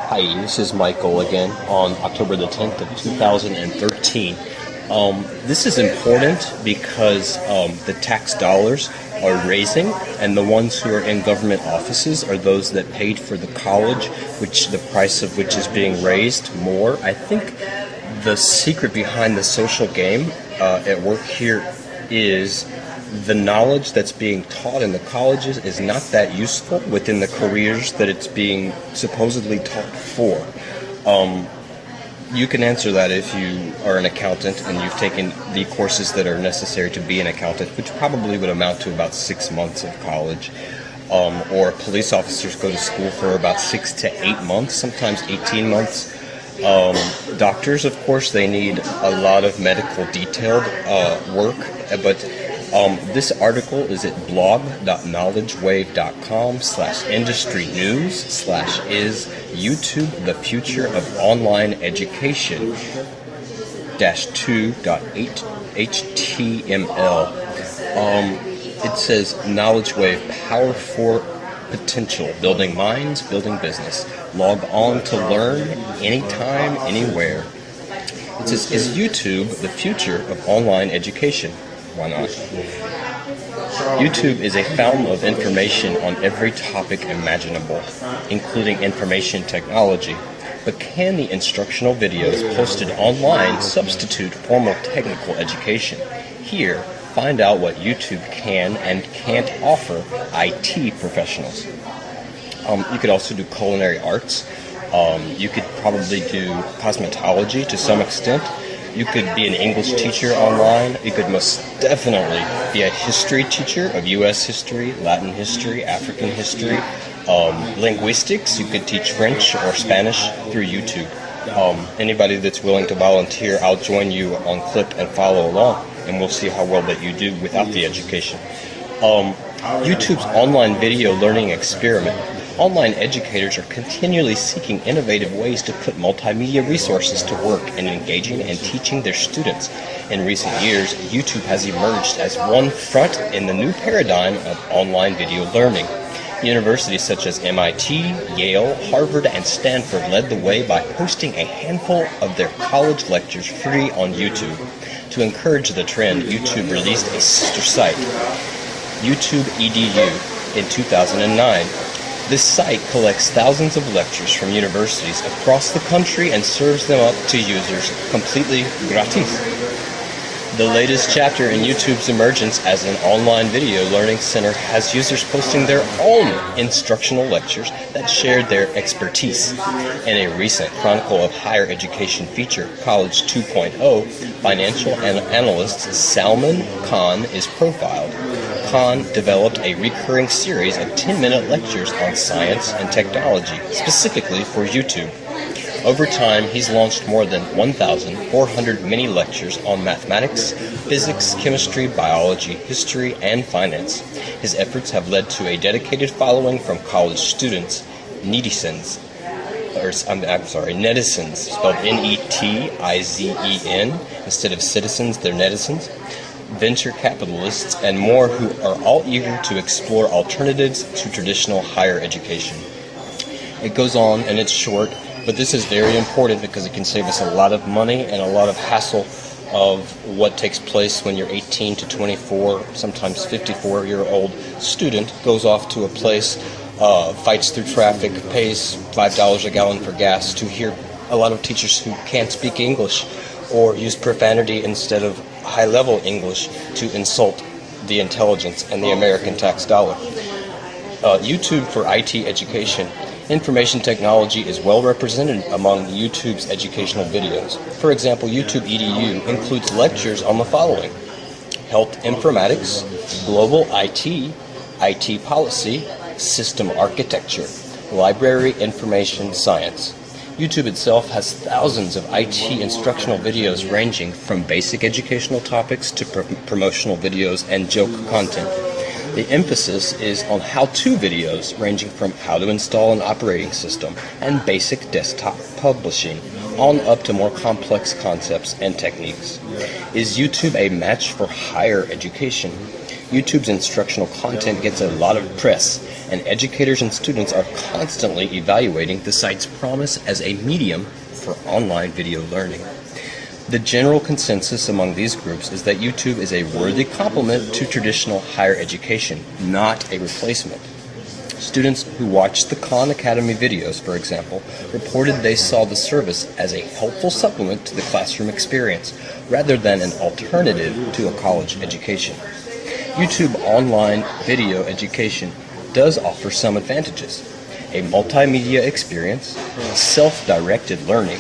Hi, this is Michael again on October the 10th of 2013. This is important because the tax dollars are raising, and the ones who are in government offices are those that paid for the college, which the price of which is being raised more. I think the secret behind the social game at work here is the knowledge that's being taught in the colleges is not that useful within the careers that it's being supposedly taught for. You can answer that if you are an accountant and you've taken the courses that are necessary to be an accountant, which probably would amount to about 6 months of college. Or police officers go to school for about 6 to 8 months, sometimes 18 months. Doctors, of course, they need a lot of medical detailed work, but this article is at blog.knowledgewave.com/industry news/is YouTube the future of online education -2.8 HTML. It says Knowledge Wave Power for Potential, building minds, building business. Log on to learn anytime, anywhere. It says, is YouTube the future of online education? Why not? YouTube is a fountain of information on every topic imaginable, including information technology. But can the instructional videos posted online substitute formal technical education? Here, find out what YouTube can and can't offer IT professionals. You could also do culinary arts. You could probably do cosmetology to some extent. You could be an English teacher online. You could most definitely be a history teacher of U.S. history, Latin history, African history, linguistics. You could teach French or Spanish through YouTube. Anybody that's willing to volunteer, I'll join you on Clip and follow along, and we'll see how well that you do without the education. YouTube's online video learning experiment. Online educators are continually seeking innovative ways to put multimedia resources to work in engaging and teaching their students. In recent years, YouTube has emerged as one front in the new paradigm of online video learning. Universities such as MIT, Yale, Harvard, and Stanford led the way by posting a handful of their college lectures free on YouTube. To encourage the trend, YouTube released a sister site, YouTube EDU, in 2009. This site collects thousands of lectures from universities across the country and serves them up to users completely gratis. The latest chapter in YouTube's emergence as an online video learning center has users posting their own instructional lectures that shared their expertise. In a recent Chronicle of Higher Education feature, College 2.0, financial analyst Salman Khan is profiled. Khan developed a recurring series of 10-minute lectures on science and technology, specifically for YouTube. Over time, he's launched more than 1,400 mini lectures on mathematics, physics, chemistry, biology, history, and finance. His efforts have led to a dedicated following from college students, netizens, spelled Netizen, instead of citizens, they're netizens, venture capitalists, and more who are all eager to explore alternatives to traditional higher education. It goes on, and it's short, but this is very important because it can save us a lot of money and a lot of hassle of what takes place when your 18 to 24, sometimes 54-year-old student goes off to a place, fights through traffic, pays $5 a gallon for gas to hear a lot of teachers who can't speak English or use profanity instead of high-level English to insult the intelligence and the American tax dollar. YouTube for IT education. Information technology is well represented among YouTube's educational videos. For example, YouTube EDU includes lectures on the following: health informatics, global IT, IT policy, system architecture, library information science. YouTube itself has thousands of IT instructional videos ranging from basic educational topics to promotional videos and joke content. The emphasis is on how-to videos ranging from how to install an operating system and basic desktop publishing on up to more complex concepts and techniques. Is YouTube a match for higher education? YouTube's instructional content gets a lot of press, and educators and students are constantly evaluating the site's promise as a medium for online video learning. The general consensus among these groups is that YouTube is a worthy complement to traditional higher education, not a replacement. Students who watched the Khan Academy videos, for example, reported they saw the service as a helpful supplement to the classroom experience, rather than an alternative to a college education. YouTube online video education does offer some advantages: a multimedia experience, self-directed learning,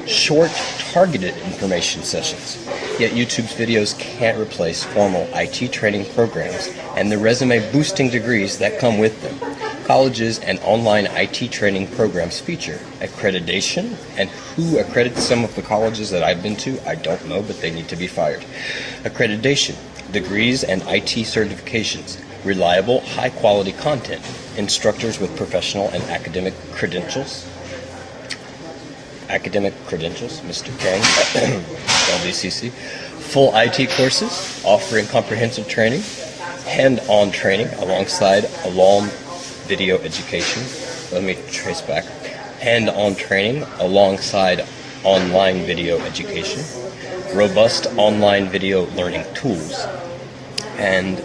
short, targeted information sessions. Yet YouTube's videos can't replace formal IT training programs and the resume-boosting degrees that come with them. Colleges and online IT training programs feature accreditation, and who accredits some of the colleges that I've been to, I don't know, but they need to be fired. Accreditation, degrees and IT certifications, reliable, high-quality content, instructors with professional and academic credentials, Mr. Kang, LDCC, full IT courses offering comprehensive training, hand-on training alongside alum video education. Let me trace back. Hand-on training alongside online video education, robust online video learning tools, and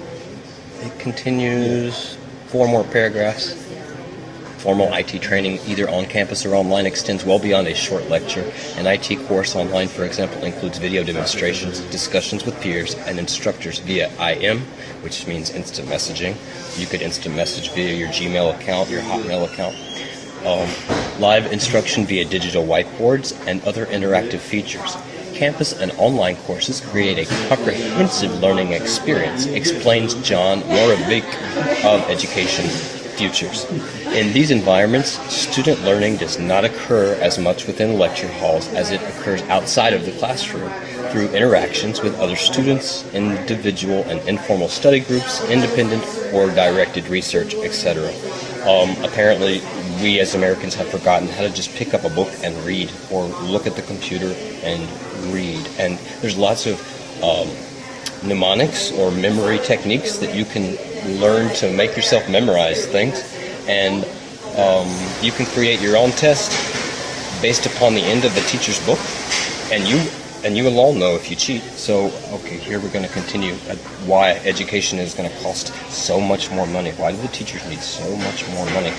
it continues 4 more paragraphs. Formal IT training, either on campus or online, extends well beyond a short lecture. An IT course online, for example, includes video demonstrations, discussions with peers, and instructors via IM, which means instant messaging. You could instant message via your Gmail account, your Hotmail account. Live instruction via digital whiteboards, and other interactive features. Campus and online courses create a comprehensive learning experience, explains John Moravik of Education Futures. In these environments, student learning does not occur as much within lecture halls as it occurs outside of the classroom through interactions with other students, individual and informal study groups, independent or directed research, etc. Apparently, we as Americans have forgotten how to just pick up a book and read, or look at the computer and read. And there's lots of mnemonics or memory techniques that you can learn to make yourself memorize things, and you can create your own test based upon the end of the teacher's book, and you will all know if you cheat. So, okay, here we're going to continue why education is going to cost so much more money. Why do the teachers need so much more money?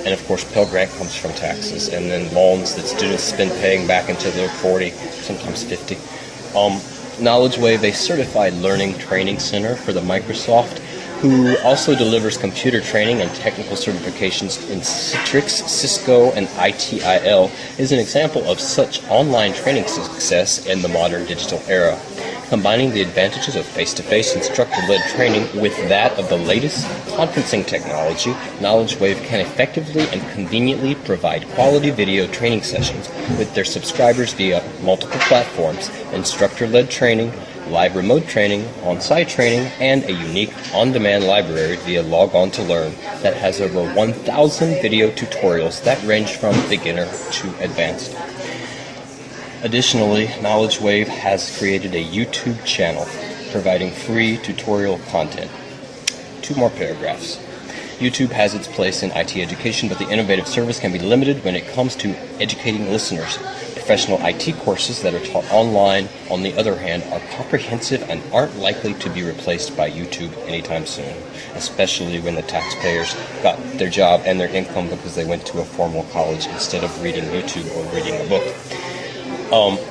And of course, Pell Grant comes from taxes, and then loans that students spend paying back until they're 40, sometimes 50. Knowledge Wave, a certified learning training center for the Microsoft, who also delivers computer training and technical certifications in Citrix, Cisco, and ITIL, is an example of such online training success in the modern digital era. Combining the advantages of face-to-face instructor-led training with that of the latest conferencing technology, Knowledge Wave can effectively and conveniently provide quality video training sessions with their subscribers via multiple platforms, instructor-led training, live remote training, on-site training, and a unique on-demand library via Log On to Learn that has over 1,000 video tutorials that range from beginner to advanced. Additionally, Knowledge Wave has created a YouTube channel providing free tutorial content. 2 more paragraphs. YouTube has its place in IT education, but the innovative service can be limited when it comes to educating listeners. Professional IT courses that are taught online, on the other hand, are comprehensive and aren't likely to be replaced by YouTube anytime soon, especially when the taxpayers got their job and their income because they went to a formal college instead of reading YouTube or reading a book.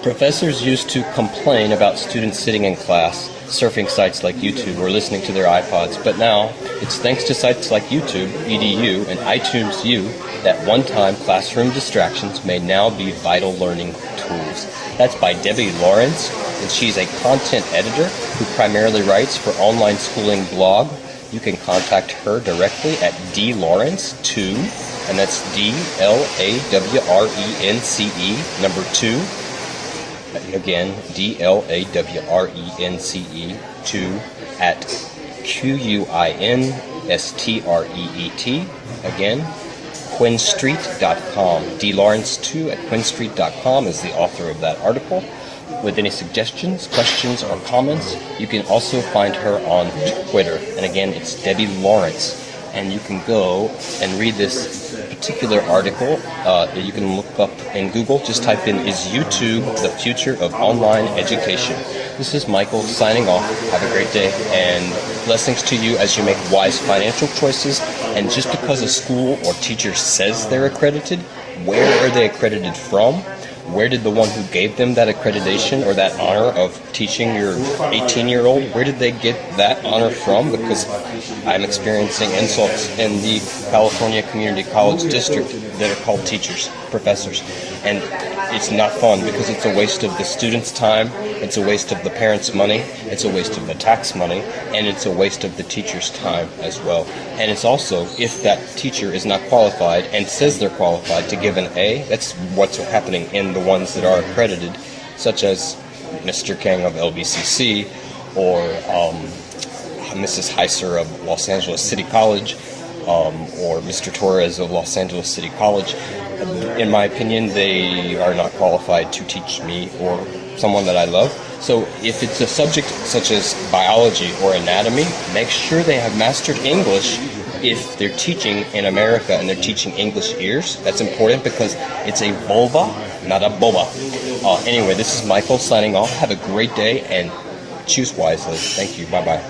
Professors used to complain about students sitting in class, surfing sites like YouTube or listening to their iPods, but now it's thanks to sites like YouTube, EDU, and iTunes U that one-time classroom distractions may now be vital learning tools. That's by Debbie Lawrence, and she's a content editor who primarily writes for online schooling blog. You can contact her directly at dlawrence2, and that's DLAWRENCE number 2. Again, DLAWRENCE2 at QUINSTREET. Again, quinstreet.com. DLawrence2 at quinstreet.com is the author of that article. with any suggestions, questions, or comments. You can also find her on Twitter. And again, it's Debbie Lawrence. And you can go and read this particular article that you can look up in Google. Just type in, "Is YouTube the future of online education?" This is Michael signing off. Have a great day, and blessings to you as you make wise financial choices. And just because a school or teacher says they're accredited, where are they accredited from? Where did the one who gave them that accreditation or that honor of teaching your 18-year-old, where did they get that honor from? Because I'm experiencing insults in the California Community College District that are called teachers, professors. And it's not fun because it's a waste of the students' time, it's a waste of the parents' money, it's a waste of the tax money, and it's a waste of the teacher's time as well. And it's also, if that teacher is not qualified and says they're qualified to give an A, that's what's happening in the ones that are accredited, such as Mr. King of LBCC or Mrs. Heiser of Los Angeles City College, or Mr. Torres of Los Angeles City College. In my opinion, they are not qualified to teach me or someone that I love. So if it's a subject such as biology or anatomy, make sure they have mastered English. If they're teaching in America and they're teaching English ears, that's important because it's a vulva, not a boba. Anyway, this is Michael signing off. Have a great day and choose wisely. Thank you. Bye-bye.